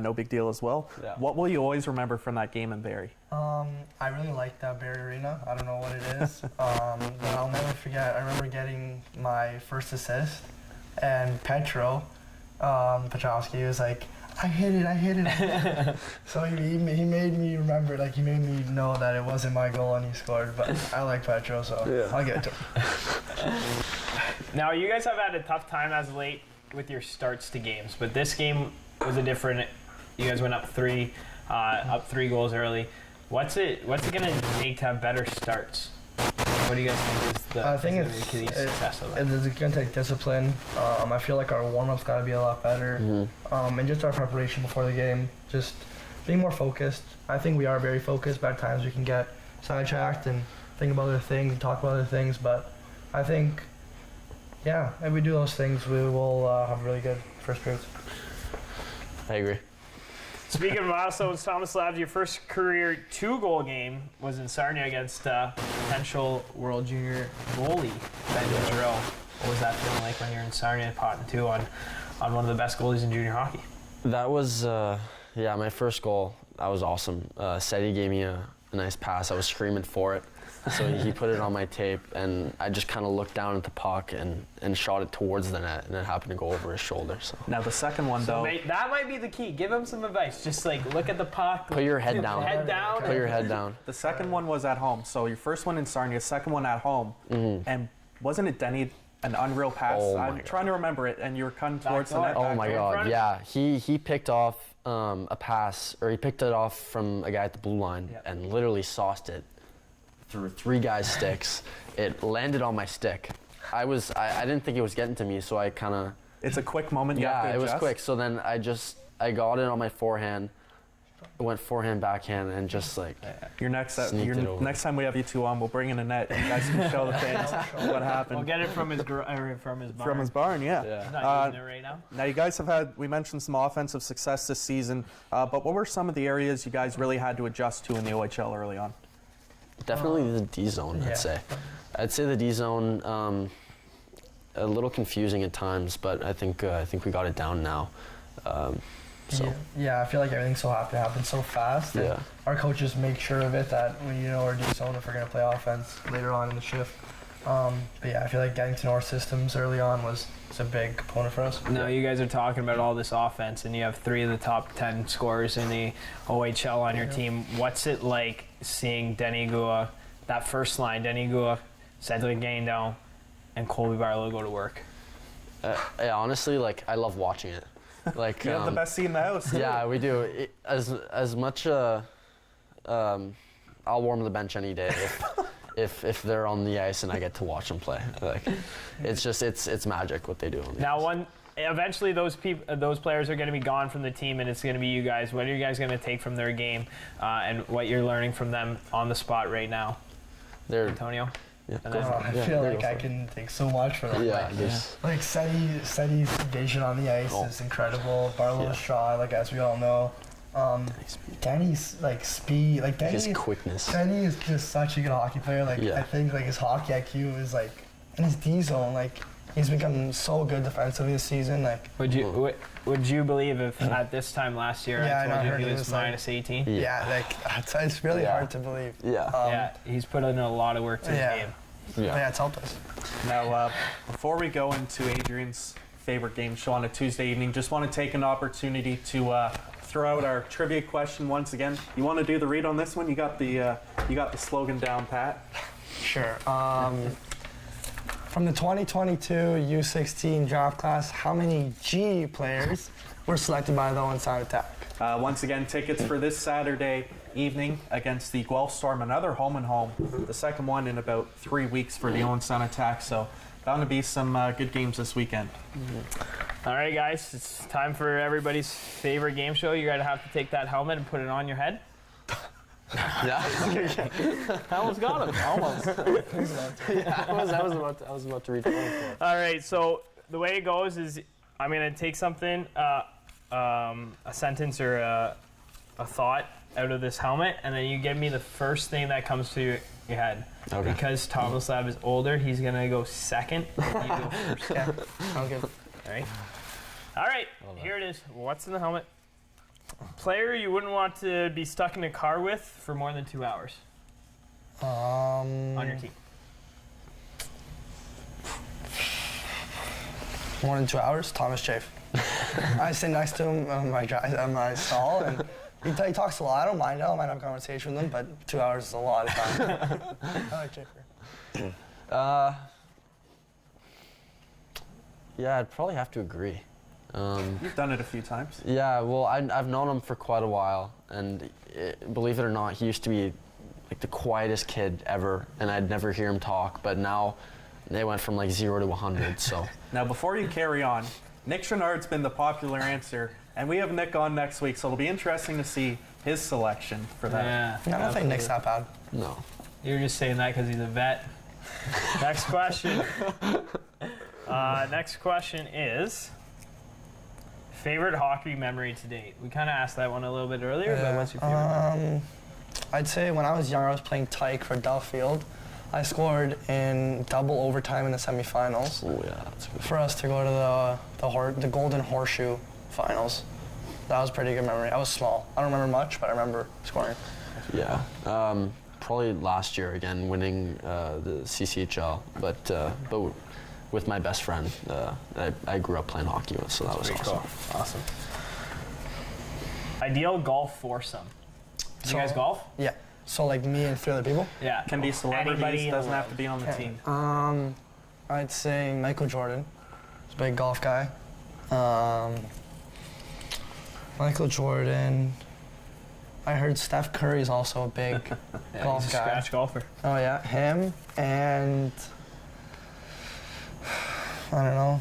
No big deal as well. Yeah. What will you always remember from that game in Barrie? I really like that Barrie Arena. I don't know what it is. But I'll never forget. I remember getting my first assist, and Petro, Petrowski was like, I hit it. So he made me remember, like he made me know that it wasn't my goal and he scored. But I like Petro, so I'll give it to him. Now, you guys have had a tough time as of late with your starts to games, but this game was a different. You guys went up 3 goals early. What's it gonna take to have better starts? What do you guys think is the key to success of that? It's going to take discipline. I feel like our warm-up's got to be a lot better. And just our preparation before the game, just being more focused. I think we are very focused, but at times we can get sidetracked and think about other things and talk about other things. But I think, if we do those things, we will have really good first periods. I agree. Speaking of milestones, Tomislav, your first career 2-goal game was in Sarnia against potential World Junior goalie, Ben Giroux. What was that feeling like when you're in Sarnia potting 2 on one of the best goalies in junior hockey? That was, my first goal. That was awesome. Seti gave me a nice pass. I was screaming for it. So he put it on my tape, and I just kind of looked down at the puck and shot it towards the net, and it happened to go over his shoulder. So now the second one, though. That might be the key. Give him some advice. Just like look at the puck. Put your head down. Put your head down. The second one was at home. So your first one in Sarnia, second one at home. And wasn't it Denny, an unreal pass? I'm trying to remember it, and you were cutting towards the net. Oh my God, yeah. He picked off a pass, or he picked it off from a guy at the blue line and literally sauced it through 3 guys' sticks. It landed on my stick. I didn't think it was getting to me, so I kind of... It's a quick moment. You have to it was adjust. quick. So then I got it on my forehand. I went forehand, backhand, and just like... Next time we have you 2 on, we'll bring in a net. You guys can show the fans what happened. We'll get it from his barn. From his barn, yeah. He's not using it right now. Now, you guys have had, we mentioned some offensive success this season, but what were some of the areas you guys really had to adjust to in the OHL early on? Definitely the D zone, I'd say. I'd say the D zone, a little confusing at times, but I think we got it down now. I feel like everything's so happens so fast. And our coaches make sure of it that we know our D zone if we're going to play offense later on in the shift. I feel like getting to know our systems early on was a big component for us. Now you guys are talking about all this offense, and you have 3 of the top 10 scorers in the OHL on your team. What's it like seeing Denny Gua, that first line, Denny Gua, Cedric Guindon, and Colby Barlow go to work? Honestly, I love watching it. You have the best seat in the house. Yeah, we do. As much, I'll warm the bench any day if they're on the ice and I get to watch them play. It's magic what they do. Now, eventually those players are going to be gone from the team, and it's going to be you guys. What are you guys going to take from their game, and what you're learning from them on the spot right now? Antonio? Yeah. I feel like I can take so much from them. Like Seti's vision on the ice is incredible. Barlow's shot, as we all know. Denny's speed, his quickness. Denny is just such a good hockey player. I think his hockey IQ is in his D zone. He's become so good defensively this season. Would you believe if at this time last year I told you he was minus 18? It's really hard to believe. He's put in a lot of work to his game. It's helped us. Now, before we go into Adrian's favorite game show on a Tuesday evening, just want to take an opportunity to throw out our trivia question once again. You want to do the read on this one? You got the slogan down, Pat. Sure. From the 2022 U16 draft class, how many G players were selected by the Owen Sound Attack? Once again, tickets for this Saturday evening against the Guelph Storm, another home and home. The second one in about 3 weeks for the Owen Sound Attack. So bound to be some good games this weekend. All right, guys, it's time for everybody's favorite game show. You're gonna have to take that helmet and put it on your head. Yeah. I almost got him. Almost. I was about to read the one. All right, so the way it goes is I'm going to take something, a sentence or a thought out of this helmet, and then you give me the first thing that comes to your head. Okay. Because Tomislav is older, he's going to go second, and you go first. Okay. All right, here it is. What's in the helmet? Player you wouldn't want to be stuck in a car with for more than 2 hours on your team. More than 2 hours? Thomas Chafe. I sit next to him on my stall, and he talks a lot. I don't mind it. I might have a conversation with him, but 2 hours is a lot of time. I like Schaefer. Yeah, I'd probably have to agree. You've done it a few times. Yeah, well, I've known him for quite a while, and believe it or not, he used to be like the quietest kid ever, and I'd never hear him talk, but now they went from like 0 to 100, so. Now, before you carry on, Nick Chenard's been the popular answer, and we have Nick on next week, so it'll be interesting to see his selection for that. Yeah. I don't think Nick's that bad. No. You're just saying that because he's a vet. Next question. Next question is favorite hockey memory to date. We kind of asked that one a little bit earlier, but what's your favorite memory? I'd say when I was young, I was playing tyke for Duffield. I scored in double overtime in the semifinals. Oh yeah, that's good. For us to go to the Golden Horseshoe finals. That was a pretty good memory. I was small. I don't remember much, but I remember scoring. Yeah, probably last year again, winning the CCHL, but with my best friend I grew up playing hockey with, so that was awesome. Cool. Awesome. Ideal golf foursome. Do you guys golf? Yeah. So like me and 3 other people? Yeah. Can be celebrities, Anybody doesn't have to be on the Okay. team. I'd say Michael Jordan. He's a big golf guy. Michael Jordan. I heard Steph Curry's also a big golf he's a guy. scratch golfer. Oh yeah, him and I don't know.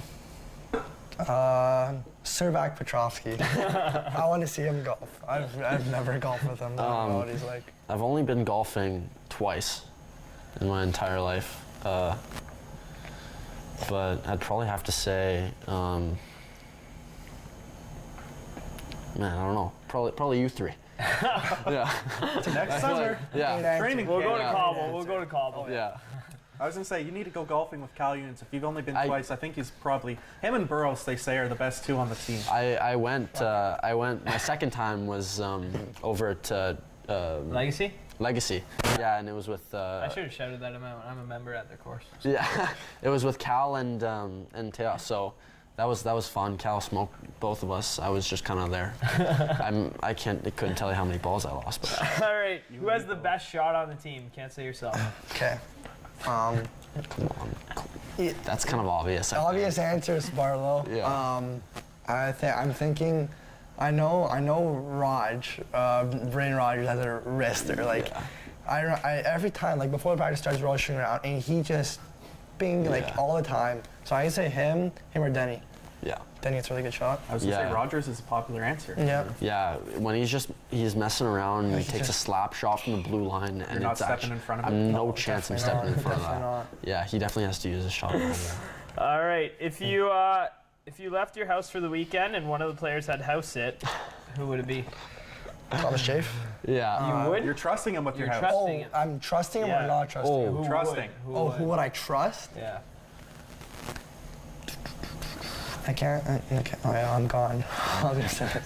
Servac Petrovsky. I want to see him golf. I've never golfed with him. I don't know what he's like. I've only been golfing twice in my entire life, but I'd probably have to say, man, I don't know. Probably you 3. Yeah. Next summer. Yeah. Training We'll camp. go to Cobble. We'll go to Cobble. Yeah. I was going to say, you need to go golfing with Cal Unions. If you've only been twice, I think he's probably, him and Burroughs, they say, are the best 2 on the team. I went, my second time was over at Legacy? Legacy. Yeah, and it was with... I should have shouted that amount. I'm a member at their course. Yeah, it was with Cal and Teo, so that was fun. Cal smoked both of us. I was just kind of there. I couldn't tell you how many balls I lost. But. All right, who has the best shot on the team? Can't say yourself. Okay. Come on. That's kind of obvious. Obvious answer is Barlow. Yeah. I'm thinking. I know Raj, Brennan Rogers has a wrister. Like, yeah. I every time, like before the practice starts, we're all shooting around, and he just bing like all the time. So I say him or Denny. Yeah. Denny gets a really good shot. I was gonna say Rogers is a popular answer. Yeah. Yeah. When he's messing around, he takes a slap shot from the blue line, and not it's stepping actually, in front of I'm it. no chance I'm stepping in front of that. Not. Yeah, he definitely has to use his shot. All right, if you left your house for the weekend and one of the players had house sit, who would it be? Thomas Chafe. Yeah. You would? You're trusting him with your house. Trusting him. I'm trusting him Yeah. or not trusting him? Who Trusting. would? Who would I trust? Yeah. I can't. Okay. Oh yeah, I'm gone. I was gonna say it.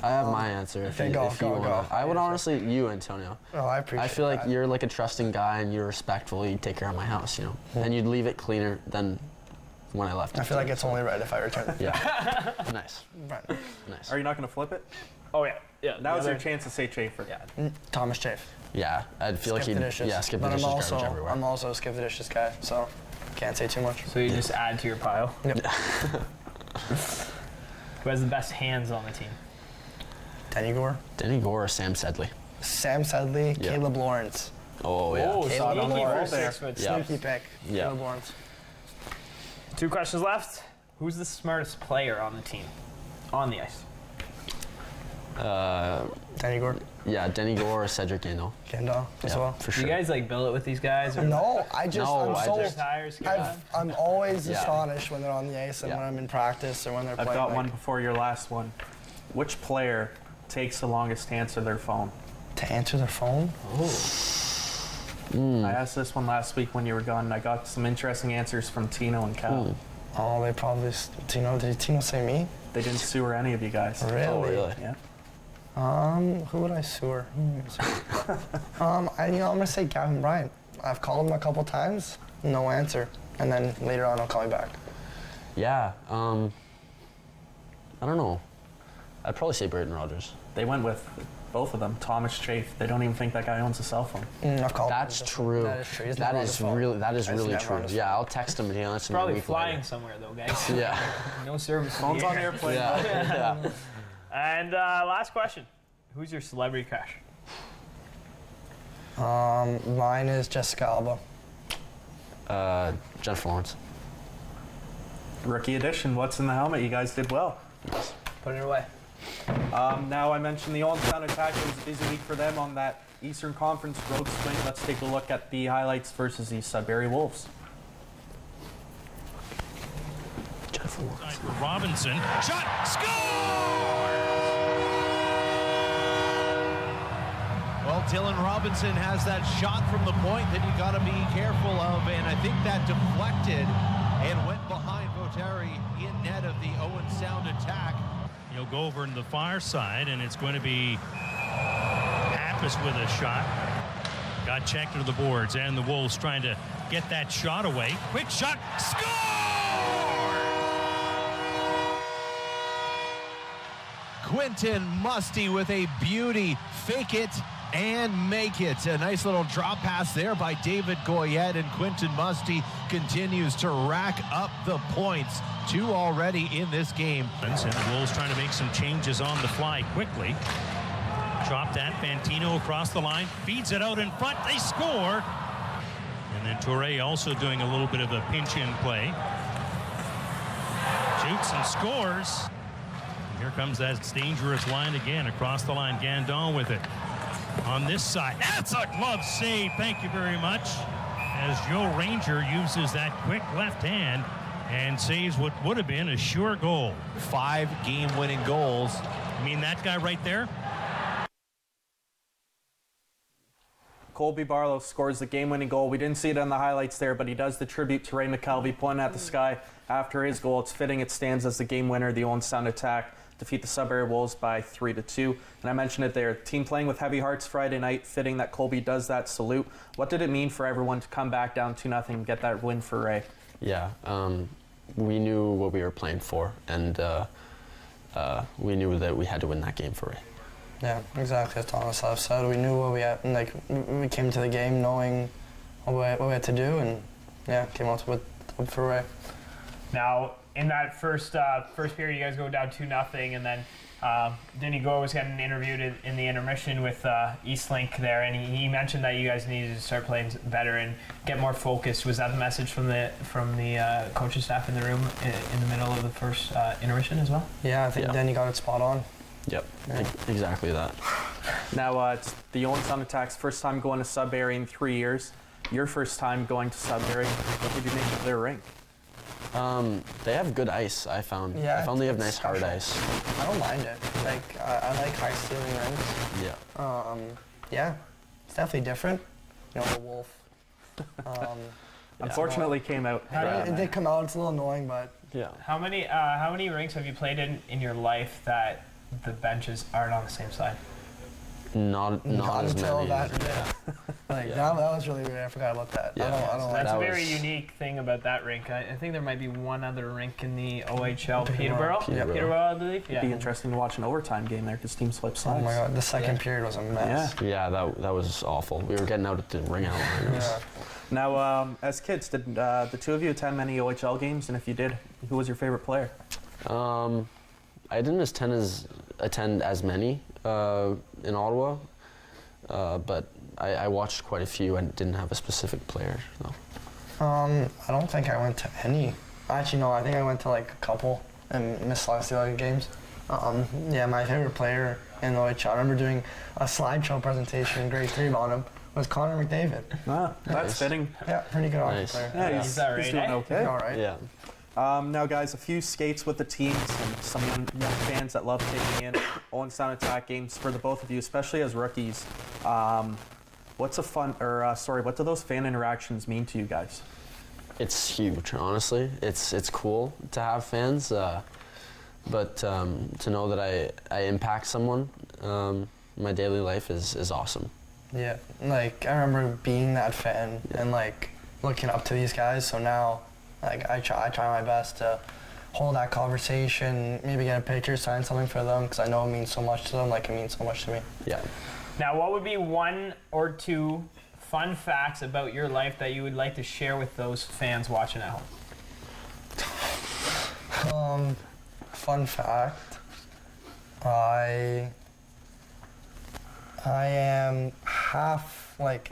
I have my answer. If Okay, you, go, if you go, wanna. go. I would honestly, you, Antonio. Oh, I appreciate I feel like that. you're like a trusting guy and you're respectful. You take care of my house, you know, and you'd leave it cleaner than when I left it. I feel like it's only right if I return it. Yeah. Nice. Right. Nice. Are you not going to flip it? Oh yeah. Yeah. Now's your chance to say Chafer. Yeah. Thomas Chafe. Yeah, I'd feel like Skip he'd. the dishes. Yeah, skip the But dishes. I'm Garbage also everywhere. I'm also a skip the dishes guy, so can't say too much. So you just add to your pile. Yep. Who has the best hands on the team? Denny Gore. Denny Gore or Sam Sedley? Sam Sedley, Yeah. Caleb Lawrence. Oh yeah. Oh, Caleb sneaky Lawrence. for 6 foot. Yeah. Sneaky pick. Yeah. Caleb Lawrence. 2 questions left. Who's the smartest player on the team? On the ice. Denny Gore. Yeah, Denny Gore or Cedric Gano. Kendall as Yeah, well. for Do sure. you guys like bill it with these guys? Or No, I just No, I'm I so just- tires? I'm always Yeah. astonished when they're on the ice and Yeah. when I'm in practice or when they're I've playing. got like, one before your last one. Which player takes the longest to answer their phone? to answer their phone. I asked this one last week when you were gone, and I got some interesting answers from Tino and Cal. Oh, they probably Tino. Did Tino say me? They didn't sewer any of you guys. Really? Oh really? Yeah. Who would I sewer? I'm gonna say Gavin Bryant. I've called him a couple times, no answer, and then later on he'll call me back. Yeah. I I don't know. I'd probably say Braden Rogers. They went with both of them. Thomas Chafe. They don't even think that guy owns a cell phone. That's true. That is true. He's That never on is his phone. really He's really never true. on his Yeah, I'll text him and he'll answer me a Probably week flying later. somewhere though, guys. Yeah. No service. Phone's on the airplane. Yeah. Yeah. And last question: who's your celebrity crush? Mine is Jessica Alba. Jennifer Lawrence. Rookie edition. What's in the helmet? You guys did well. Put it away. Now I mentioned the Owen Sound Attack. It was a busy week for them on that Eastern Conference road swing. Let's take a look at the highlights versus the Sudbury Wolves. Jennifer Lawrence. Robinson. Shot. Score! Well, Dylan Robinson has that shot from the point that you got to be careful of, and I think that deflected and went behind Votari in net of the Owen Sound Attack. He'll go over to the far side, and it's going to be Pappas with a shot. Got checked to the boards, and the Wolves trying to get that shot away. Quick shot. Score! Quentin Musty with a beauty. Fake it and make it. A nice little drop pass there by David Goyette, and Quentin Musty continues to rack up the points. 2 already in this game. And the Wolves trying to make some changes on the fly quickly. Chop that. Fantino across the line. Feeds it out in front. They score. And then Toure also doing a little bit of a pinch-in play. Shoots and scores. And here comes that dangerous line again. Across the line. Gandon with it. On this side. That's a glove save. Thank you very much. As Joe Ranger uses that quick left hand and saves what would have been a sure goal. 5 game-winning goals. You mean that guy right there? Colby Barlow scores the game-winning goal. We didn't see it on the highlights there, but he does the tribute to Ray McKelvey, pointing at the sky after his goal. It's fitting it stands as the game winner. The Owen Sound Attack defeat the Sudbury Wolves by 3-2. And I mentioned it there, team playing with heavy hearts Friday night, fitting that Colby does that salute. What did it mean for everyone to come back down 2-0 and get that win for Ray? Yeah, we knew what we were playing for, and we knew that we had to win that game for Ray. Yeah, exactly as Tomislav said. We knew what we had, like we came to the game knowing what we had to do, and yeah, came out with for Ray. Now, in that first period, you guys go down 2-0, and then Denny Gore was getting interviewed in the intermission with Eastlink there, and he mentioned that you guys needed to start playing better and get more focused. Was that the message from the coaching staff in the room in the middle of the first intermission as well? Yeah, I think Denny got it spot on. Yep, exactly that. Now, it's the Owen Sound Attack's first time going to Sudbury in 3 years. Your first time going to Sudbury. What did you make of their rink? They have good ice, I found. Yeah, I found they have nice special. hard ice. I don't mind it. Like I like high ceiling rinks. Yeah. Yeah, it's definitely different. You know, the wolf. Unfortunately, came out. It did come out. It's a little annoying, but yeah. How many rinks have you played in your life that the benches aren't on the same side? Not as until many. That was really weird. I forgot about that. Yeah. I don't That's like a very unique thing about that rink. I think there might be one other rink in the OHL, Peterborough. Peterborough, I believe. It'd be interesting to watch an overtime game there because teams flip sides. Oh my god, the second period was a mess. Yeah, that was awful. We were getting out at the ring out. Yeah. Now, as kids, did the two of you attend many OHL games? And if you did, who was your favorite player? I didn't attend as many in Ottawa, but I watched quite a few and didn't have a specific player. So. I don't think I went to any. Actually, no, I think I went to like a couple and missed last year games. Yeah, my favorite player in the OHL, I remember doing a slideshow presentation in grade 3 about him, was Connor McDavid. Ah, that's fitting. Yeah, pretty good hockey player. Yeah, he's doing okay. He's all right. Yeah. Now, guys, a few skates with the teams and some young fans that love taking in Owen Sound Attack games for the both of you, especially as rookies. What do those fan interactions mean to you guys? It's huge, honestly. It's cool to have fans, but to know that I impact someone, my daily life is awesome. Yeah, like I remember being that fan and like looking up to these guys. So now, like I try my best to hold that conversation, maybe get a picture, sign something for them, because I know it means so much to them, like it means so much to me. Yeah. Now, what would be 1 or 2 fun facts about your life that you would like to share with those fans watching at home? Fun fact, I am half fluent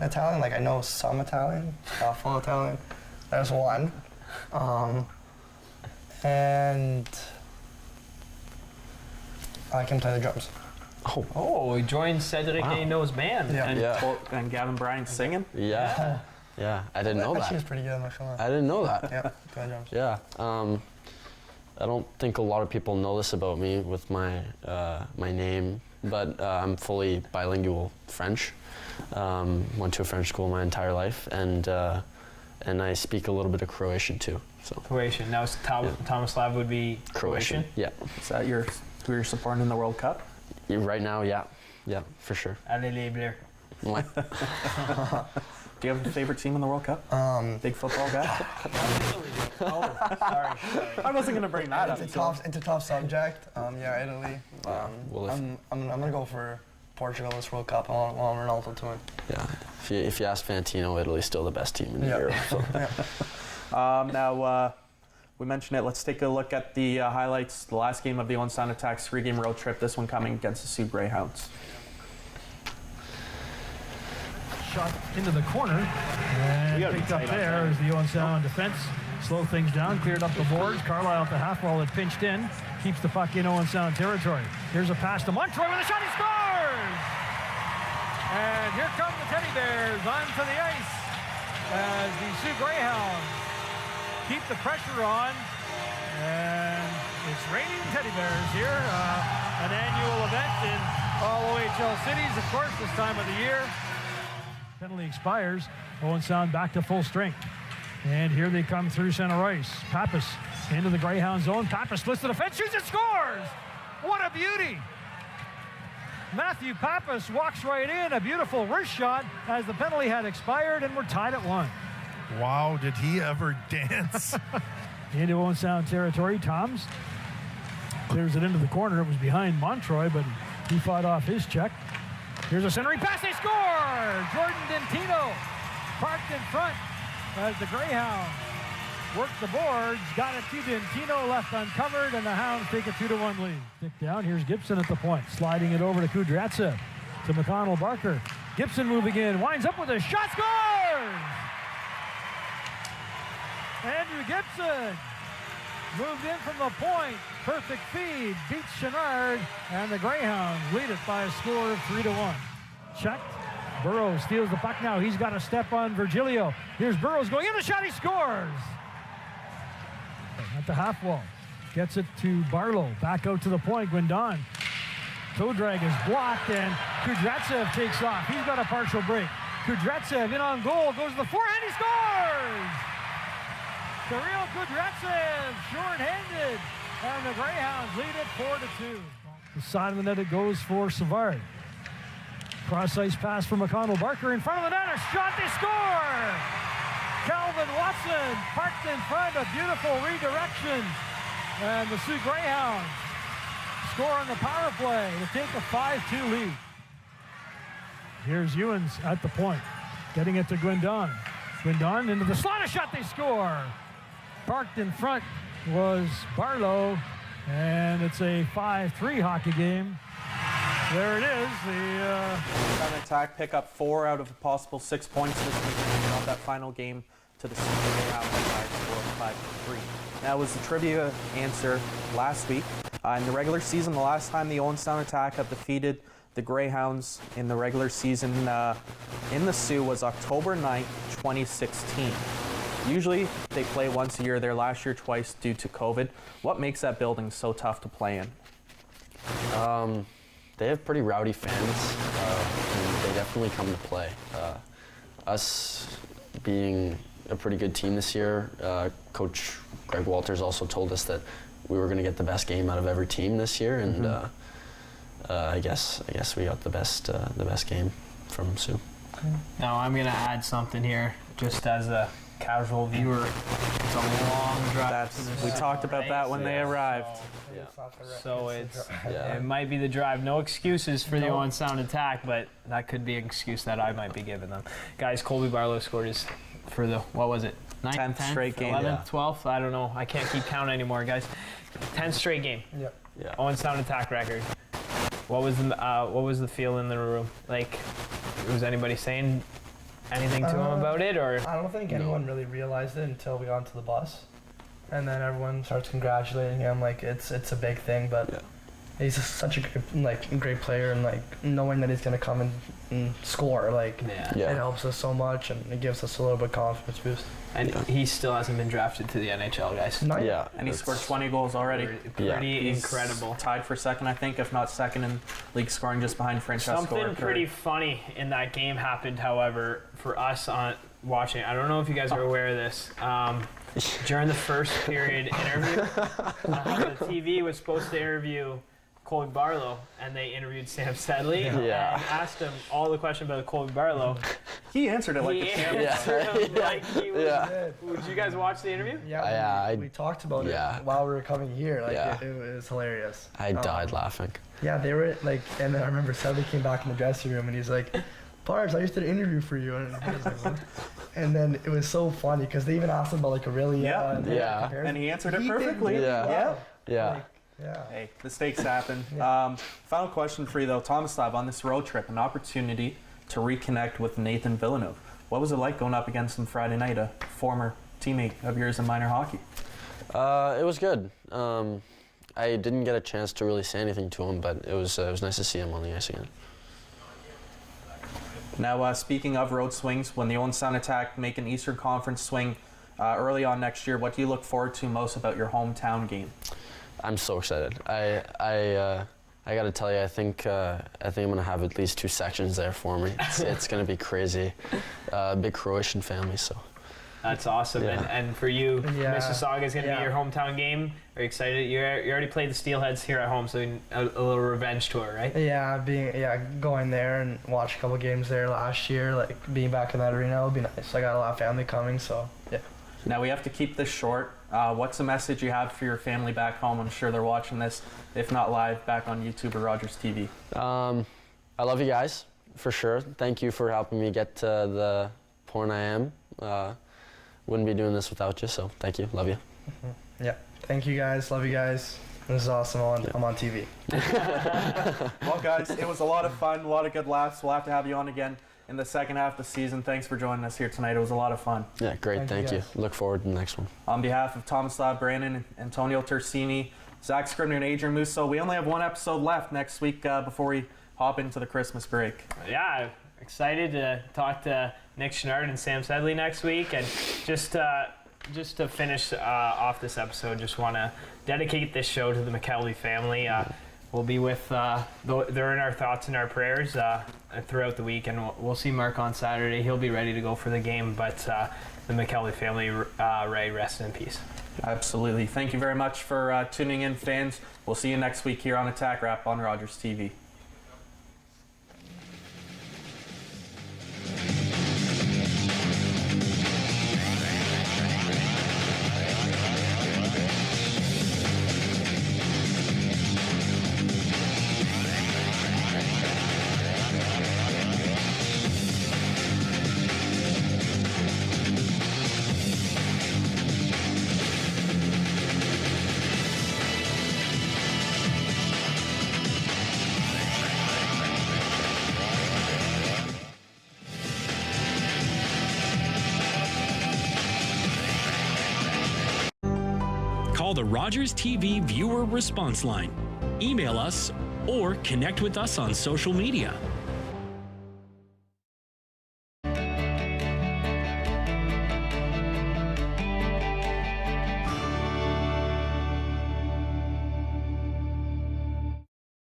Italian. Like I know some Italian, not full Italian. There's one. And I can play the drums. Oh, we joined Cedric Ayno's band. Yeah. And Gavin Bryan's singing? Yeah. Yeah, I didn't know that. She was pretty good, I'm not gonna lie. I didn't know that. Yeah, play drums. Yeah. I don't think a lot of people know this about me with my my name, but I'm fully bilingual French. Went to a French school my entire life, and I speak a little bit of Croatian too. So Croatian. Now, Tomislav would be Croatian? Yeah. Is that who you're supporting in the World Cup? Right now, yeah. Yeah, for sure. Allez les Bleus. Do you have a favorite team in the World Cup? Big football guy? Sorry. I wasn't going to bring that up. It's a tough subject. Yeah, Italy. I'm going to go for Portugal this World Cup. I want Ronaldo to win. Yeah. If you ask Fantino, Italy's still the best team in Europe. So. Now, we mentioned it. Let's take a look at the highlights. The last game of the Owen Sound Attack's 3-game road trip. This one coming against the Sioux Greyhounds. Shot into the corner and picked up there as the Owen Sound defense slowed things down, cleared up the boards. Carlisle at the half wall had pinched in, keeps the puck in Owen Sound territory. Here's a pass to Montroy with a shot, he scores! And here come the Teddy Bears onto the ice as the Sioux Greyhounds keep the pressure on, and it's raining Teddy Bears here, an annual event in all OHL cities, of course, this time of the year. Penalty expires. Owen Sound back to full strength. And here they come through center ice. Pappas into the Greyhound zone. Pappas splits the defense, shoots and scores! What a beauty! Matthew Pappas walks right in. A beautiful wrist shot as the penalty had expired, and we're tied at 1. Wow, did he ever dance? Into Owen Sound territory. Toms clears it into the corner. It was behind Montroy, but he fought off his check. Here's a centering pass, they score! Jordan Dentino parked in front as the Greyhounds work the boards, got it to Dentino, left uncovered, and the Hounds take a 2-1 lead. Stick down, here's Gibson at the point, sliding it over to Kudratsev, to McConnell Barker. Gibson moving in, winds up with a shot, scores! Andrew Gibson moved in from the point, perfect feed, beats Chenard, and the Greyhounds lead it by a score of 3-1. Checked. Burrows steals the puck now. He's got a step on Virgilio. Here's Burrows going in the shot. He scores! At the half wall. Gets it to Barlow. Back out to the point. Gwendon. Toe drag is blocked, and Kudratsev takes off. He's got a partial break. Kudratsev in on goal. Goes to the forehand. He scores! Kirill Kudratsev, short-handed, and the Greyhounds lead it 4-2. The side of the net it goes for Savard. Cross-ice pass for McConnell Barker in front of the net, a shot, they score! Calvin Watson parked in front, a beautiful redirection, and the Sioux Greyhounds score on the power play to take a 5-2 lead. Here's Ewens at the point, getting it to Gwendon. Gwendon into the slot, a shot, they score! Parked in front was Barlow, and it's a 5-3 hockey game. There it is. The Sound Attack pick up 4 out of a possible 6 points this week and got that final game to the Sioux Greyhounds by a score of 5-3. That was the trivia answer last week. In the regular season, the last time the Owen Sound Attack have defeated the Greyhounds in the regular season in the Sioux was October 9th, 2016. Usually they play once a year. There last year twice due to COVID. What makes that building so tough to play in? They have pretty rowdy fans, and they definitely come to play. Us being a pretty good team this year, Coach Greg Walters also told us that we were going to get the best game out of every team this year, and I guess we got the best game from Sioux. Now I'm going to add something here, just as a casual viewer, it's a long drive. We talked about that when they arrived. So it might be the drive. No excuses for the Owen Sound attack, but that could be an excuse that I might be giving them. Guys, Colby Barlow scored his for the, what was it? 10th straight game. 11th, 12th? I don't know. I can't keep count anymore, guys. 10th straight game. Yeah. Owen Sound attack record. What was the feel in the room? Like, was anybody saying anything to him about it, or? I don't think anyone really realized it until we got onto the bus, and then everyone starts congratulating him. Like it's a big thing, but he's just such a great player, and like knowing that he's gonna come and score, like it helps us so much, and it gives us a little bit of confidence boost. And he still hasn't been drafted to the NHL, guys. Not yet. And he scored 20 goals already. Pretty incredible. Tied for second, I think, if not second in league scoring, just behind Francesco. Something pretty funny in that game happened, however, for us on watching. I don't know if you guys are aware of this. During the first period interview, the TV was supposed to interview Colby Barlow, and they interviewed Sam Sedley and asked him all the questions about Colby Barlow. He answered it like a champ. Like he was. Did you guys watch the interview? We talked about it while we were coming here. Like it was hilarious. I died laughing. Yeah, they were like, and then I remember Sedley came back in the dressing room and he's like, "Barbs, I just did an interview for you." And I was like, "What?" And then it was so funny because they even asked him about like Aurelia. And he answered it perfectly. Hey, mistakes happen. Final question for you though, Tomislav, on this road trip, an opportunity to reconnect with Nathan Villeneuve. What was it like going up against him Friday night, a former teammate of yours in minor hockey? It was good. I didn't get a chance to really say anything to him, but it was nice to see him on the ice again. Now, speaking of road swings, when the Owen Sound Attack make an Eastern Conference swing early on next year, what do you look forward to most about your hometown game? I'm so excited. I got to tell you, I think I'm gonna have at least 2 sections there for me. It's gonna be crazy. Big Croatian family, so. That's awesome. And for you, Mississauga is gonna be your hometown game. Are you excited? You already played the Steelheads here at home, so a little revenge tour, right? Yeah, going there and watch a couple games there last year, like being back in that arena would be nice. I got a lot of family coming, so yeah. Now we have to keep this short. What's the message you have for your family back home? I'm sure they're watching this, if not live, back on YouTube or Rogers TV. I love you guys, for sure. Thank you for helping me get to the point I am. Wouldn't be doing this without you, so thank you. Love you. Mm-hmm. Yeah. Thank you guys. Love you guys. This is awesome. I'm on TV. Well, guys, it was a lot of fun, a lot of good laughs. We'll have to have you on again in the second half of the season. Thanks for joining us here tonight. It was a lot of fun. Yeah, great. Thank you. Look forward to the next one. On behalf of Tomislav, Brennan, Antonio Tersigni, Zach Scribner, and Adrien Mouseeau, we only have one episode left next week before we hop into the Christmas break. Yeah, excited to talk to Nick Schnard and Sam Sedley next week. And just to finish off this episode, just want to dedicate this show to the McKelvey family. We'll be with, they're in our thoughts and our prayers throughout the week, and we'll see Mark on Saturday. He'll be ready to go for the game, but the McKelvey family, Ray, rest in peace. Absolutely. Thank you very much for tuning in, fans. We'll see you next week here on Attack Wrap on Rogers TV. Call the Rogers TV viewer response line, email us, or connect with us on social media. It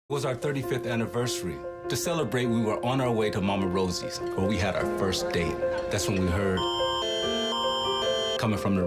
was our 35th anniversary. To celebrate, we were on our way to Mama Rosie's, where we had our first date. That's when we heard, coming from the